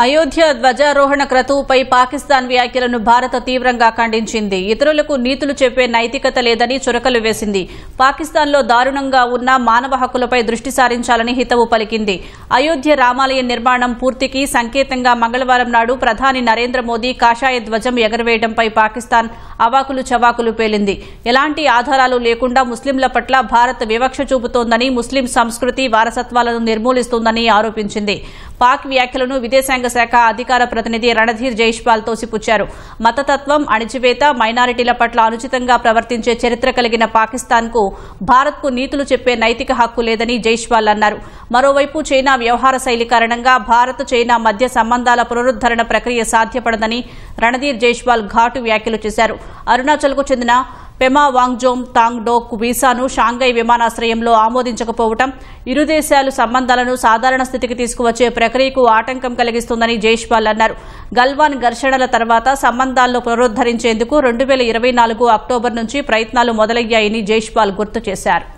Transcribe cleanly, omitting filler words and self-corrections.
అయోధ్య ధ్వజారోహణ క్రతువుపై పాకిస్తాన్ వ్యాఖ్యలను భారత తీవ్రంగా ఖండించింది. ఇతరులకు నీతులు చెప్పే నైతికత లేదని చురకలు వేసింది. పాకిస్తాన్లో దారుణంగా ఉన్న మానవ హక్కులపై దృష్టి సారించాలని హితవు పలికింది. అయోధ్య రామాలయ నిర్మాణం పూర్తికి సంకేతంగా మంగళవారం నాడు ప్రధాని నరేంద్ర మోదీ కాషాయ ధ్వజం ఎగరవేయడంపై పాకిస్తాన్ అవాకులు చవాకులు పేలింది. ఎలాంటి ఆధారాలు లేకుండా ముస్లింల పట్ల భారత్ వివక్ష చూపుతోందని, ముస్లిం సంస్కృతి వారసత్వాలను నిర్మూలిస్తోందని ఆరోపించింది. పాక్ వ్యాఖ్యలను విదేశాంగ శాఖ అధికార ప్రతినిధి రణధీర్ జైష్వాల్ తోసిపుచ్చారు. మతతత్వం, అణిచివేత, మైనారిటీల పట్ల అనుచితంగా ప్రవర్తించే చరిత్ర కలిగిన పాకిస్తాన్కు భారత్కు నీతులు చెప్పే నైతిక హక్కు లేదని జైష్వాల్ అన్నారు. మరోవైపు చైనా వ్యవహార శైలి కారణంగా భారత్ చైనా మధ్య సంబంధాల పునరుద్దరణ ప్రక్రియ సాధ్యపడదని రణధీర్ జైష్వాల్ ఘాటు వ్యాఖ్యలు చేశారు. అరుణాచల్కు చెందిన పెమా వాంగ్జోమ్ తాంగ్ డోక్ వీసాను షాంఘై విమానాశ్రయంలో ఆమోదించకపోవడం ఇరు దేశాలు సంబంధాలను సాధారణ స్థితికి తీసుకువచ్చే ప్రక్రియకు ఆటంకం కలిగిస్తుందని జైష్వాల్ అన్నారు. గల్వాన్ ఘర్షణల తర్వాత సంబంధాలను పునరుద్దరించేందుకు 2024 అక్టోబర్ నుంచి ప్రయత్నాలు మొదలయ్యాయని జైష్వాల్ గుర్తు చేశారు.